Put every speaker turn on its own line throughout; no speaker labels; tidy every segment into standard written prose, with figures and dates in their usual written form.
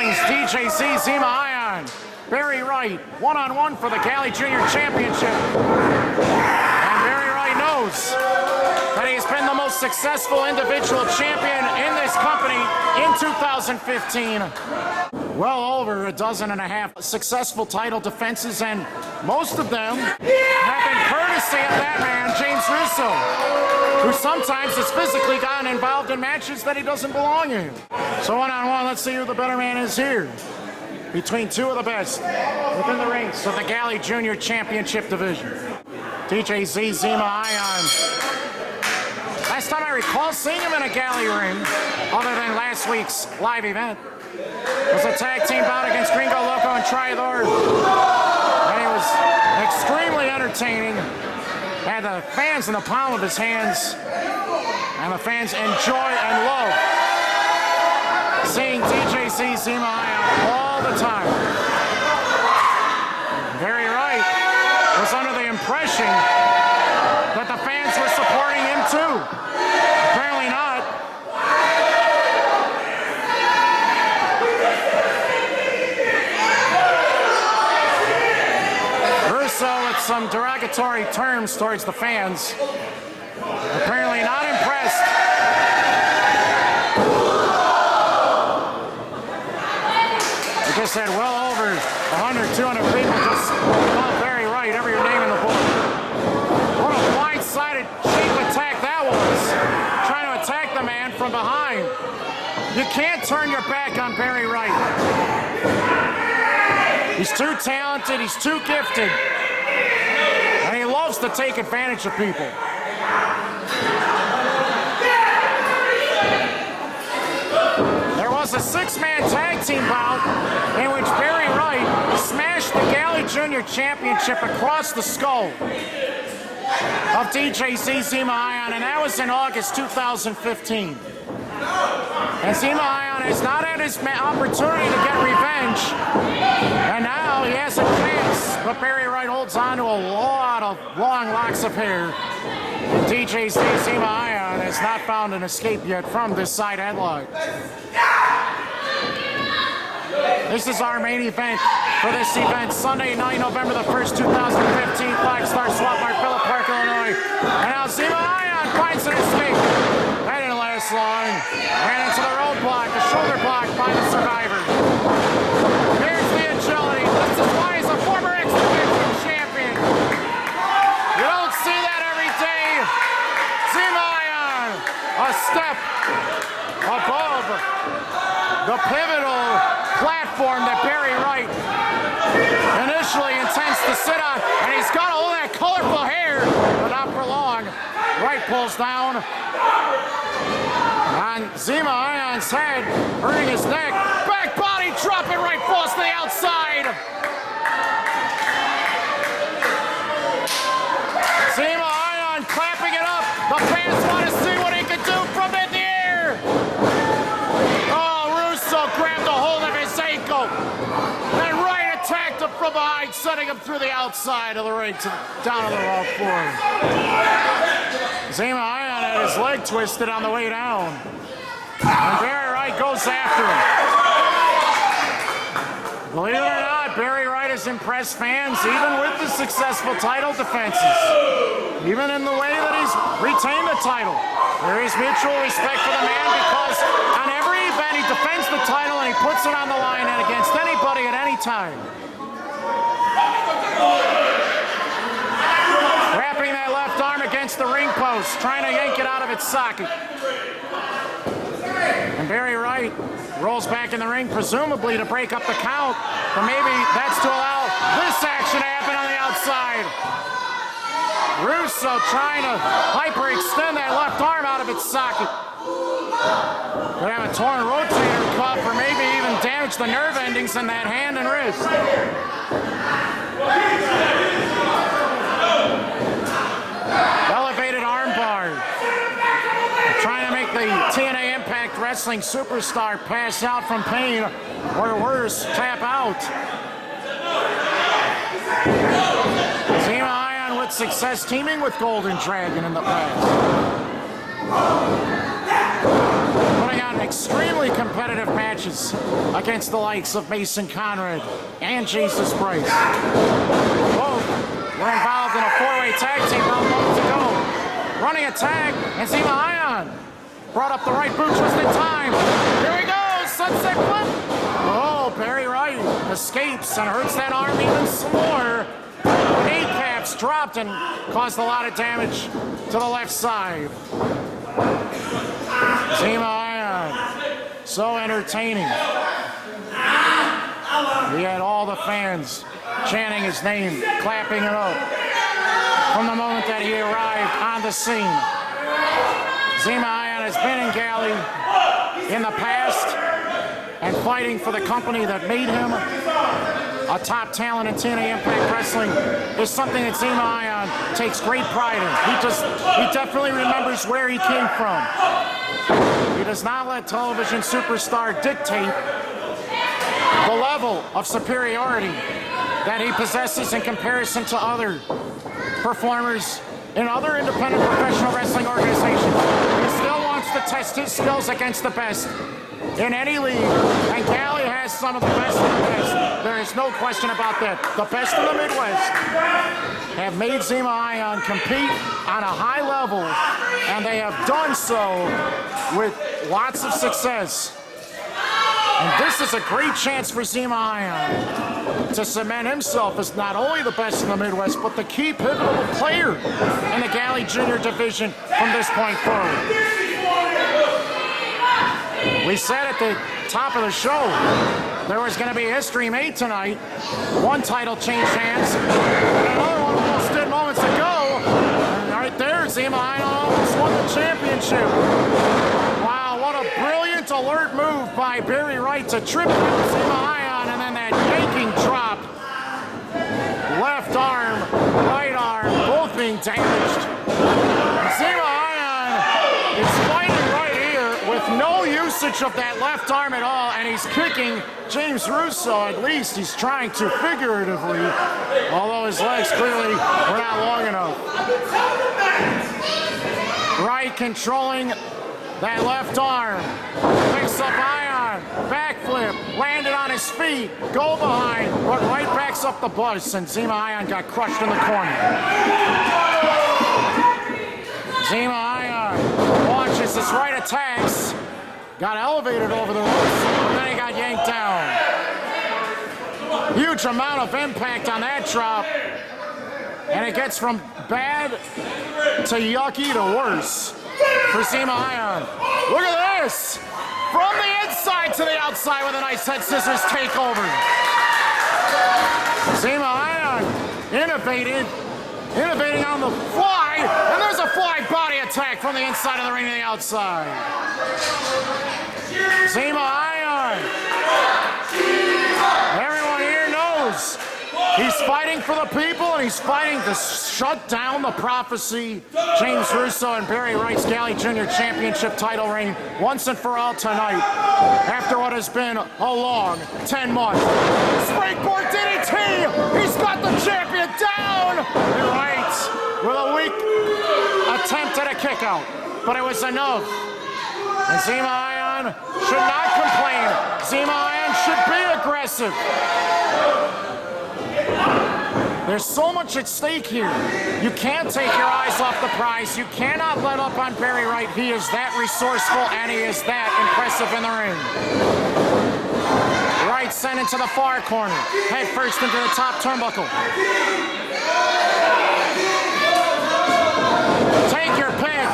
Wrestling's DJZ Zema Ion. Barry Ryte, one-on-one for the GALLI Jr. Championship. And Barry Ryte knows that he's been the most successful individual champion in this company in 2015. Well over 12.5 successful title defenses, and most of them have been courtesy of that man, James Russo, who sometimes has physically gotten involved in matches that he doesn't belong in. So one-on-one, let's see who the better man is here. Between two of the best within the ranks of the GALLI Jr. Championship Division. DJZ Zema Ion. Last time I recall seeing him in a GALLI ring, other than last week's live event, was a tag team bout against Gringo Loco and Triador. And he was extremely entertaining. Had the fans in the palm of his hands. And the fans enjoy and love seeing DJZ Zema Ion all the time. Barry Ryte was under the impression that the fans were supporting him too. Apparently not. Russo with some derogatory terms towards the fans. Apparently not impressed. We just had well over 100, 200 people just call Barry Ryte, every name in the book. What a blind-sided, cheap attack that was. Trying to attack the man from behind. You can't turn your back on Barry Ryte. He's too talented, he's too gifted. And he loves to take advantage of people. There was a six-man tag team bout in which Barry Ryte smashed the GALLI Jr. Championship across the skull of DJZ Zema Ion, and that was in August 2015. And Zema Ion has not had his opportunity to get revenge, and now he has a chance, but Barry Ryte holds on to a lot of long locks of hair. And DJZ Zema Ion has not found an escape yet from this side headlock. This is our main event for this event, Sunday night, November the 1st, 2015, 5-star Swap Mart, Phillip Park, Illinois. And now Zema Ion finds an escape. That didn't last long. Ran into the roadblock, the shoulder block by the Survivor. Here's the agility. This is why he's a former X Division Champion. You don't see that every day. Zema Ion, a step above the pivotal platform that Barry Ryte initially intends to sit on, and he's got all that colorful hair, but not for long. Ryte pulls down on Zema Ion's head, hurting his neck. Back body drop, and Ryte falls to the outside. Zema Ion clapping it up. The fans want to see what he can do from in the air. Russo grabbed a hold of his ankle, and Ryte attacked him from behind, sending him through the outside of the ring down on the raw floor. Zema Ion had his leg twisted on the way down, and Barry Ryte goes after him. Believe it or not, Barry Ryte has impressed fans even with the successful title defenses. Even in the way that he's retained the title. There is mutual respect for the man because on every event he defends the title and he puts it on the line and against anybody at any time. Wrapping that left arm against the ring post, trying to yank it out of its socket. And Barry Ryte rolls back in the ring, presumably to break up the count, but maybe that's to allow this action to happen on the outside. Russo trying to hyperextend that left arm out of its socket. Could have a torn rotator cuff or maybe even damage the nerve endings in that hand and wrist. Elevated arm bar. Trying to make the TNA Impact Wrestling superstar pass out from pain or worse, tap out. Zema Ion with success teaming with Golden Dragon in the past. Putting on on extremely competitive matches against the likes of Mason Conrad and Jesus Price. Both were involved in a four-way tag team about moments ago. Running a tag, and Zema Ion brought up the right boot just in time. Here we go, sunset flip. Oh, Barry Ryte escapes and hurts that arm even some more. Kneecaps dropped and caused a lot of damage to the left side. Zema Ion, so entertaining. He had all the fans chanting his name, clapping it up from the moment that he arrived on the scene. Zema Ion has been in GALLI in the past and fighting for the company that made him a top talent in TNA Impact Wrestling is something that Zema Ion takes great pride in. He definitely remembers where he came from. He does not let television superstar dictate the level of superiority that he possesses in comparison to other performers in other independent professional wrestling organizations. He still wants to test his skills against the best in any league, and GALLI has some of the best of the best. There is no question about that. The best in the Midwest have made Zema Ion compete on a high level, and they have done so with lots of success. And this is a great chance for Zema Ion to cement himself as not only the best in the Midwest, but the key pivotal player in the GALLI Jr. division from this point forward. We said at the top of the show there was going to be history made tonight. One title changed hands, and another one almost did moments ago. And right there, Zema Ion almost won the championship. Wow, what a brilliant alert move by Barry Ryte to trip Zema Ion, and then that yanking drop. Left arm, right arm, both being damaged. Zema Ion is fighting right here with no usage of that left arm at all, and he's kicking James Russo. At least he's trying to figuratively, although his legs clearly were not long enough. Ryte controlling that left arm, picks up Ion, backflip, landed on his feet, go behind, but Ryte backs up the bus, and Zema Ion got crushed in the corner. Zema Ion launches his right attacks, got elevated over the ropes, and then he got yanked down. Huge amount of impact on that drop, and it gets from bad to yucky to worse for Zema Ion. Look at this! From the inside to the outside with a nice head scissors takeover. Zema Ion innovating on the fly, and there's a fly body attack from the inside of the ring to the outside. Zema Ion. Everyone here knows he's fighting for the people, and he's fighting to shut down the prophecy. James Russo and Barry Ryte's GALLI Jr. Championship title reign once and for all tonight, after what has been a long 10 months. Springboard DDT! He's got the champion down! And Ryte with a weak attempt at a kick out, but it was enough. And Zema Ion should not complain. Zema Ion should be aggressive. There's so much at stake here. You can't take your eyes off the prize. You cannot let up on Barry Ryte. He is that resourceful, and he is that impressive in the ring. Ryte sent into the far corner, head first into the top turnbuckle. Take your pick.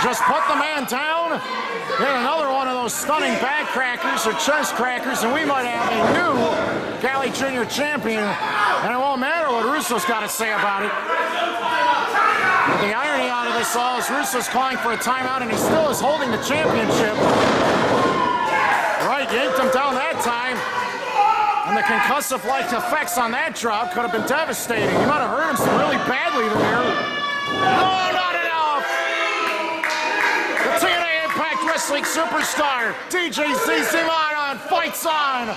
Just put the man down. Get another one of those stunning back crackers or chest crackers, and we might have a new GALLI Jr. champion, and it won't matter what Russo's got to say about it. But the irony out of this all is Russo's calling for a timeout, and he still is holding the championship. Ryte yanked him down that time, and the concussive-like effects on that drop could have been devastating. He might have hurt him really badly there. No, not enough! The TNA Impact Wrestling superstar, DJZ Zema Ion, fights on.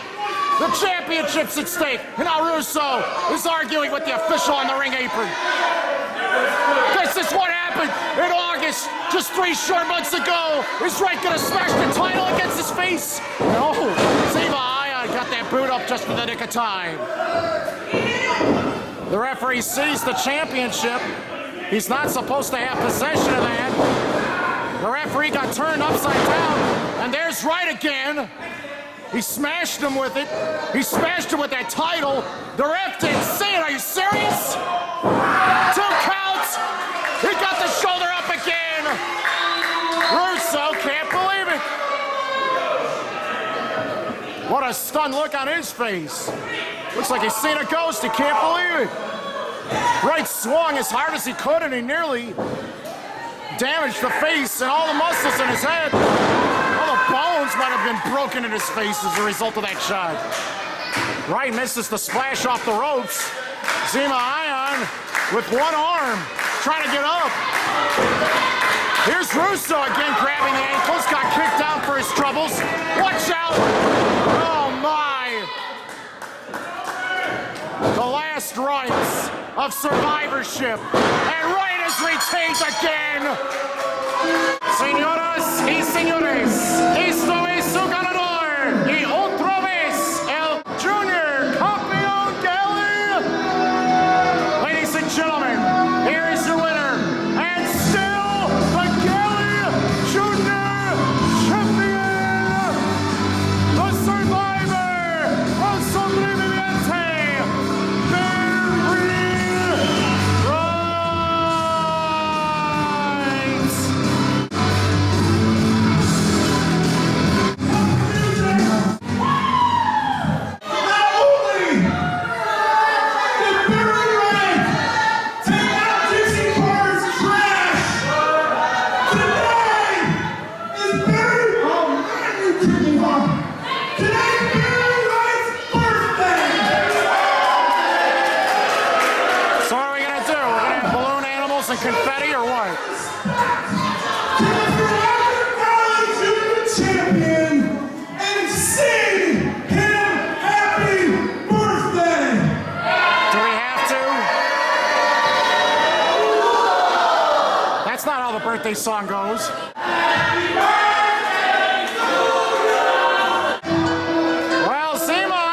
The championship's at stake, and now Russo is arguing with the official on the ring apron. This is what happened in August, just 3 short months ago. Is Ryte gonna smash the title against his face? No, Zema got that boot up just in the nick of time. The referee sees the championship. He's not supposed to have possession of that. The referee got turned upside down, and there's Ryte again. He smashed him with it. He smashed him with that title. The ref didn't see it. Are you serious? 2 counts. He got the shoulder up again. Russo can't believe it. What a stunned look on his face. Looks like he's seen a ghost. He can't believe it. Ryte swung as hard as he could, and he nearly damaged the face and all the muscles in his head. All the bones might have been broken in his face as a result of that shot. Ryte misses the splash off the ropes. Zema with one arm, trying to get up. Here's Russo again grabbing the ankles, got kicked out for his troubles. Watch out! Oh my! The last rites of survivorship, and Ryte is retained again. Señoras y señores, esto es su ganador y otra vez el Junior Campeón GALLI. Ladies and gentlemen, here is your winner, and still the GALLI Jr. Champion, the survivor, el sobreviviente, Barry Ryte. And confetti or what?
GALLI Jr. Champion, and sing him happy birthday.
Do we have to? That's not how the birthday song goes.
Happy birthday to you.
Well, Zema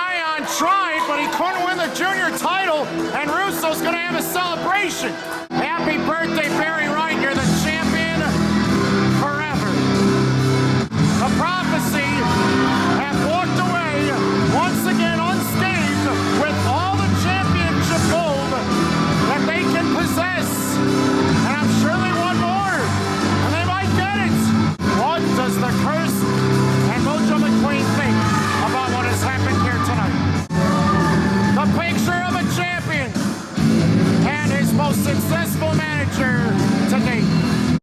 tried, but he couldn't win the junior title, and Russo's gonna have a celebration. Happy birthday, Barry Ryte. You're the